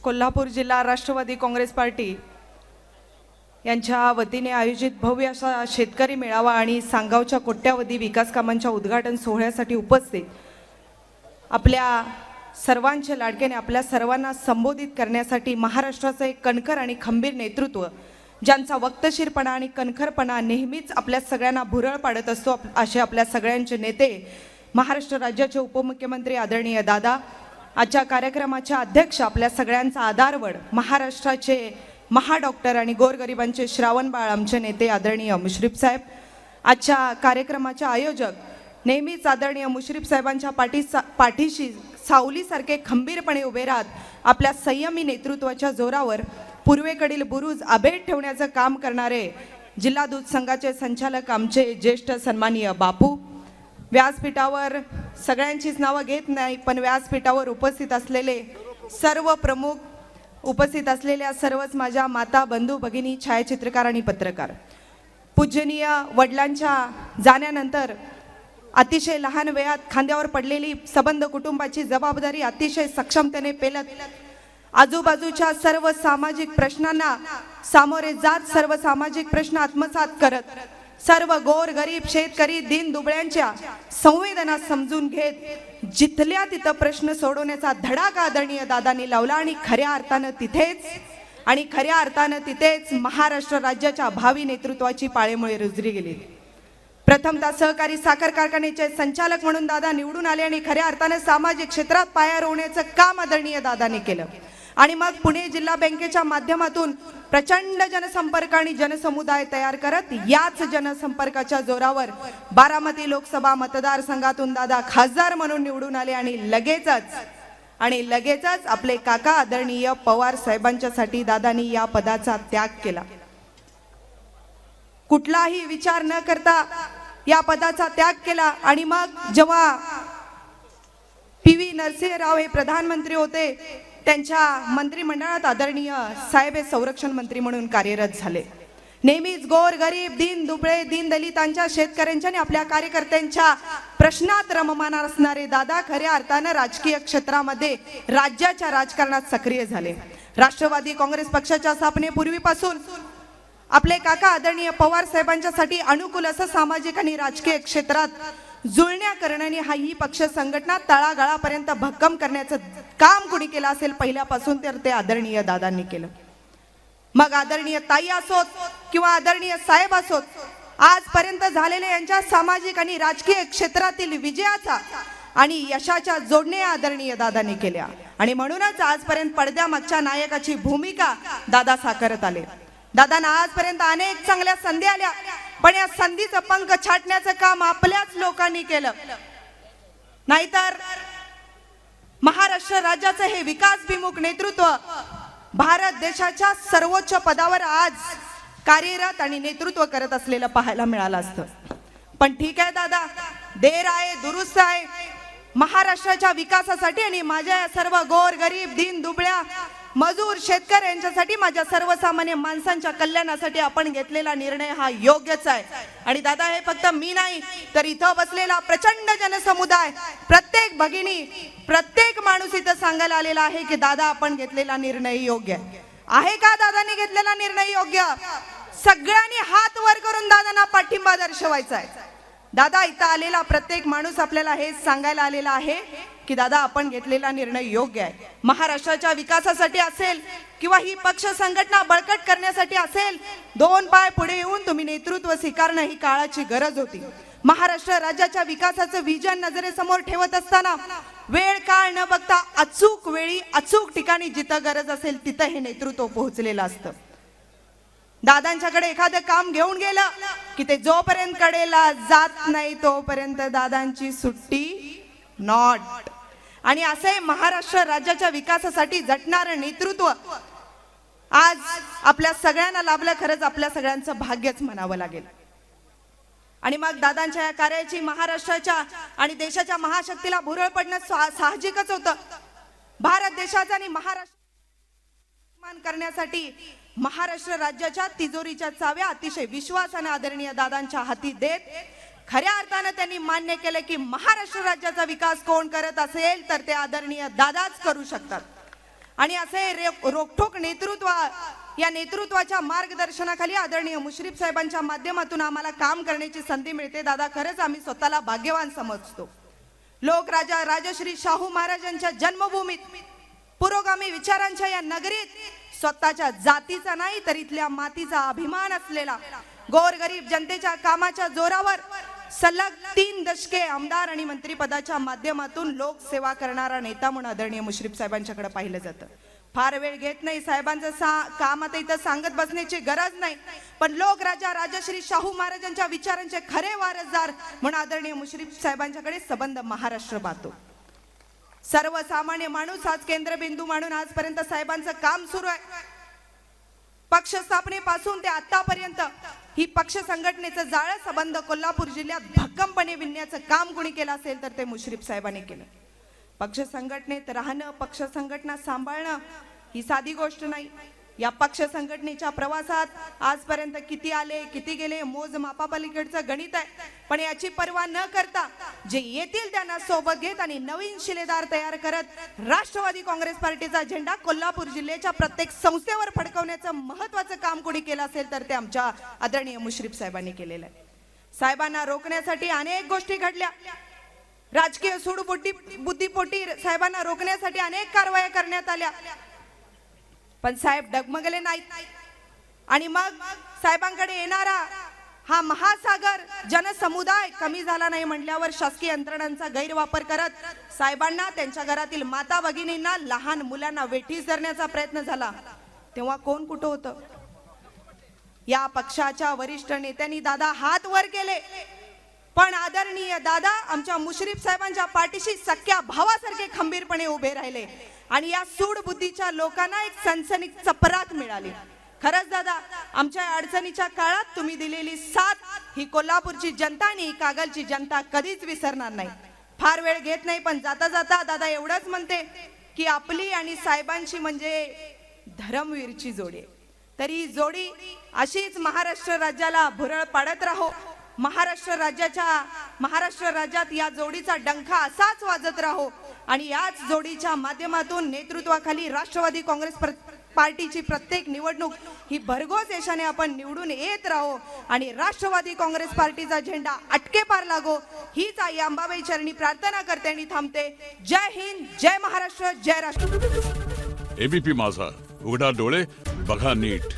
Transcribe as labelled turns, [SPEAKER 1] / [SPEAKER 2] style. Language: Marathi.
[SPEAKER 1] कोल्हापूर जिल्हा राष्ट्रवादी काँग्रेस पार्टी यांच्या वतीने आयोजित भव्य असा शेतकरी मेळावा आणि सांगावच्या कोट्यावधी विकास कामांच्या उद्घाटन सोहळ्यासाठी उपस्थित आपल्या सर्वांचे लाडकेने आपल्या सर्वांना संबोधित करण्यासाठी महाराष्ट्राचे एक कणखर आणि खंबीर नेतृत्व, ज्यांचा वक्तशीरपणा आणि कणखरपणा नेहमीच आपल्या सगळ्यांना भुरळ पाडत असतो, असे आपल्या सगळ्यांचे नेते महाराष्ट्र राज्याचे उपमुख्यमंत्री आदरणीय दादा, आजच्या कार्यक्रमाचे अध्यक्ष, आपल्या सगळ्यांचा आधारवड महाराष्ट्राचे महाडॉक्टर आणि गोरगरिबांचे श्रावणबाळ आमचे नेते आदरणीय मुश्रीफ साहेब, आजच्या कार्यक्रमाचे आयोजक नेहमीच आदरणीय मुश्रीफ साहेबांच्या पाठीशी सावलीसारखे खंबीरपणे उभे राहत आपल्या संयमी नेतृत्वाच्या जोरावर पूर्वेकडील बुरुज अभेद ठेवण्याचं काम करणारे जिल्हा दूध संघाचे संचालक आमचे ज्येष्ठ सन्माननीय बापू, व्यासपीठावर सगळ्यांचीच नावं घेत नाही पण व्यासपीठावर उपस्थित असलेले सर्व प्रमुख, उपस्थित असलेल्या सर्वच माझ्या माता, बंधू, भगिनी, छायाचित्रकार आणि पत्रकार, पूजनीय वडिलांच्या जाण्यानंतर अतिशय लहान वयात खांद्यावर पडलेली सबंध कुटुंबाची जबाबदारी अतिशय सक्षमतेने पेलत आजूबाजूच्या सर्व सामाजिक प्रश्नांना सामोरे जात सर्व सामाजिक प्रश्न आत्मसात करत सर्व गोर गरीब शेतकरी दीन दुबळ्यांच्या संवेदना समजून घेत जिथल्या तिथं प्रश्न सोडवण्याचा धडाका आदरणीय दादांनी लावला आणि खऱ्या अर्थानं तिथेच महाराष्ट्र राज्याच्या भावी नेतृत्वाची पाळेमुळे रुजली गेली। प्रथमतः सहकारी साखर कारखान्याचे संचालक म्हणून दादा निवडून आले आणि खऱ्या अर्थाने सामाजिक क्षेत्रात पाया रोवण्याचं काम आदरणीय दादांनी केलं आणि मग पुणे जिल्हा बँकेच्या माध्यमातून प्रचंड जनसंपर्क आणि जनसमुदाय तयार करत याच जनसंपर्काच्या जोरावर बारामती लोकसभा मतदारसंघातून दादा खासदार म्हणून निवडून आले आणि लगेचच आपले काका आदरणीय पवार साहेबांच्यासाठी दादांनी या पदाचा त्याग केला। कुठलाही विचार न करता या पदाचा त्याग केला आणि मग जेव्हा PV नरसिंहराव हे प्रधानमंत्री होते त्यांच्या मंत्रिमंडळात आदरणीय साहेब हे संरक्षण मंत्री म्हणून कार्यरत झाले। नेहमीच गोर गरीब दीन दुबळे दीन दलितांच्या शेतकऱ्यांच्या आणि आपल्या कार्यकर्त्यांच्या प्रश्नात रममान असणारे दादा खऱ्या अर्थानं राजकीय क्षेत्रामध्ये राज्याच्या राजकारणात सक्रिय झाले। राष्ट्रवादी काँग्रेस पक्षाच्या स्थापनेपूर्वीपासून आपले काका आदरणीय पवार साहेबांच्यासाठी अनुकूल असं सामाजिक आणि राजकीय क्षेत्रात जुळण्या करण्याने ही पक्ष संघटना तळागाळापर्यंत भक्कम करण्याचं काम कुणी केलं असेल पहिल्यापासून तर ते आदरणीय दादांनी केलं। मग आदरणीय ताई असोत किंवा आदरणीय साहेब असोत, आजपर्यंत झालेल्या यांच्या सामाजिक आणि राजकीय क्षेत्रातील विजयाचा आणि यशाच्या जोडण्या आदरणीय दादांनी केल्या आणि म्हणूनच आजपर्यंत पडद्यामागच्या नायकाची भूमिका दादा साकारत आले। दादांना आजपर्यंत अनेक चांगल्या संधी आल्या पण या संधीचं पंख छाटण्याचं काम आपल्याच लोकांनी केलं, नाहीतर महाराष्ट्र राज्याचं हे विकासभिमुख नेतृत्व भारत देशाच्या सर्वोच्च पदावर आज कार्यरत आणि नेतृत्व करत असलेलं पाहायला मिळालं असतं। पण ठीक आहे दादा, देर आहे दुरुस्त आहे। महाराष्ट्राच्या विकासासाठी आणि माझ्या सर्व गोर गरीब दीन दुबळ्या मजूर शेतकऱ्यांच्यासाठी माझ्या सर्वसामान्य माणसांच्या कल्याणासाठी आपण घेतलेला निर्णय हा योग्यच आहे आणि दादा हे फक्त मी नाही तर इथं बसलेला प्रचंड जनसमुदाय, प्रत्येक भगिनी, प्रत्येक माणूस इथं सांगायला आलेला आहे की दादा आपण घेतलेला निर्णय योग्य आहे का? दादांनी घेतलेला निर्णय योग्य? सगळ्यांनी हात वर करून दादांना पाठिंबा दर्शवायचा आहे। दादा इथं आलेला प्रत्येक माणूस आपल्याला हेच सांगायला आलेला आहे की दादा आपण घेतलेला निर्णय योग्य आहे। महाराष्ट्राच्या विकासासाठी असेल किंवा ही पक्ष संघटना बळकट करण्यासाठी असेल, दोन पाय पुढे येऊन तुम्ही नेतृत्व स्वीकारणं ही काळाची गरज होती। महाराष्ट्र राज्याच्या विकासाचं विजन नजरेसमोर ठेवत असताना वेळ काळ न बघता अचूक वेळी अचूक ठिकाणी जिथं गरज असेल तिथं हे नेतृत्व पोहोचलेलं असतं। दादांच्याकडे एखादं काम घेऊन गेलं की ते जोपर्यंत कडेला जात नाही तोपर्यंत दादांची सुट्टी नॉट। आणि असे महाराष्ट्र राज्याच्या विकासासाठी झटणारं नेतृत्व आज आपल्या सगळ्यांना लाभलं, खरंच आपल्या सगळ्यांचं भाग्यच म्हणावं लागेल। आणि मग दादांच्या या कार्याची महाराष्ट्राच्या आणि देशाच्या महाशक्तीला भुरळ पडणं साहजिकच होतं। भारत देशाचा आणि महाराष्ट्र करण्यासाठी महाराष्ट्र राज्याच्या तिजोरीच्या चाव्या अतिशय विश्वासाने आदरणीय दादांच्या हाती देत खऱ्या अर्थाने त्यांनी मान्य केले की महाराष्ट्र राज्याचा विकास कोण करत असेल तर ते आदरणीय दादाच करू शकतात। आणि असे रोखठोक नेतृत्व, या नेतृत्वाच्या मार्गदर्शनाखाली आदरणीय मुश्रीफ साहेबांच्या माध्यमातून आम्हाला काम करण्याची संधी मिळते. दादा, खरंच आम्ही स्वतःला भाग्यवान समजतो. लोकराजा राजश्री शाहू महाराजांच्या जन्मभूमीत, पुरोगामी विचारांच्या या नगरीत स्वतःच्या जातीचा नाही तर इथल्या मातीचा अभिमान असलेला, गोरगरीब जनतेच्या कामाच्या जोरावर सलग 3 दशके आमदार आणि मंत्रिपदाच्या माध्यमातून लोकसेवा करणारा नेता म्हणून आदरणीय मुश्रीफ साहेबांच्याकडे पाहिलं जातं. फार वेळ घेत नाही, साहेबांचं काम आता इथं सांगत बसण्याची गरज नाही, पण लोकराजा राजश्री शाहू महाराजांच्या विचारांचे खरे वारसदार म्हणून आदरणीय मुश्रीफ साहेबांच्याकडे सबंध महाराष्ट्र पाहतो. सर्वसामान्य माणूस आज केंद्रबिंदू मानून आजपर्यंत साहेबांचं काम सुरू आहे. पक्ष स्थापनेपासून ते आतापर्यंत ही पक्ष संघटनेचं जाळं सबंध कोल्हापूर जिल्ह्यात भक्कमपणे विणण्याचं काम कोणी केलं असेल तर ते मुश्रीफ साहेबांनी केलं. पक्ष संघटनेत राहणं, पक्ष संघटना सांभाळणं ही साधी गोष्ट नाही. या पक्ष संघटनेच्या प्रवासात आजपर्यंत किती आले किती गेले मोजमापापलीकडचं गणित आहे, पण याची पर्वा न करता जे येतील त्यांना सोबत घेत आणि नवीन शिलेदार तयार करत राष्ट्रवादी काँग्रेस पार्टीचा झेंडा कोल्हापूर जिल्ह्याच्या प्रत्येक संस्थेवर फडकवण्याचं महत्त्वाचं काम कोणी केलं असेल तर ते आमच्या आदरणीय मुश्रीफ साहेबांनी केलेलं आहे. साहेबांना रोखण्यासाठी अनेक गोष्टी घडल्या. राजकीय बुद्धिपोटी साहेबांना रोखण्यासाठी अनेक कारवाया करण्यात आल्या, पण साहेब डगमगले नाहीत. आणि मग साहेबांकडे येणारा हा महासागर जनसमुदाय कमी झाला नाही म्हटल्यावर शासकीय यंत्रणांचा गैरवापर करत साहेबांना, त्यांच्या घरातील माता भगिनींना, लहान मुलांना वेठीस धरण्याचा प्रयत्न झाला. तेव्हा कोण कुठं होतं? या पक्षाच्या वरिष्ठ नेत्यांनी दादा हात वर केले, पण आदरणीय दादा आमच्या मुश्रीफ साहेबांच्या पाठीशी सख्या भावासारखे खंबीरपणे उभे राहिले आणि या सूड बुद्धीच्या लोकांना एक सनसनीत चपराक मिळाली. खरंच दादा, आमच्या अडचणीच्या काळात तुम्ही दिलेली साथ ही कोल्हापूरची जनता आणि ही कागलची जनता कधीच विसरणार नाही. फार वेळ घेत नाही, पण जाता जाता दादा एवढंच म्हणते की आपली आणि साहेबांची म्हणजे धर्मवीरची जोडी. तरी जोडी अशीच महाराष्ट्र राज्याला भुरळ पाडत राहो. महाराष्ट्र राज्यात या जोडीचा डंका असाच वाजत राहो आणि याच जोडीच्या माध्यमातून नेतृत्वाखाली राष्ट्रवादी काँग्रेस पार्टीची प्रत्येक निवडणूक ही भरघोस यशाने आपण निवडून येत राहो आणि राष्ट्रवादी काँग्रेस पार्टीचा झेंडा अटके पार लागो, हीच आई अंबाबाई चरणी प्रार्थना करते आणि थांबते. जय हिंद, जय महाराष्ट्र, जय राष्ट्र.
[SPEAKER 2] एबीपी माझा, उघडा डोळे बघा नीट.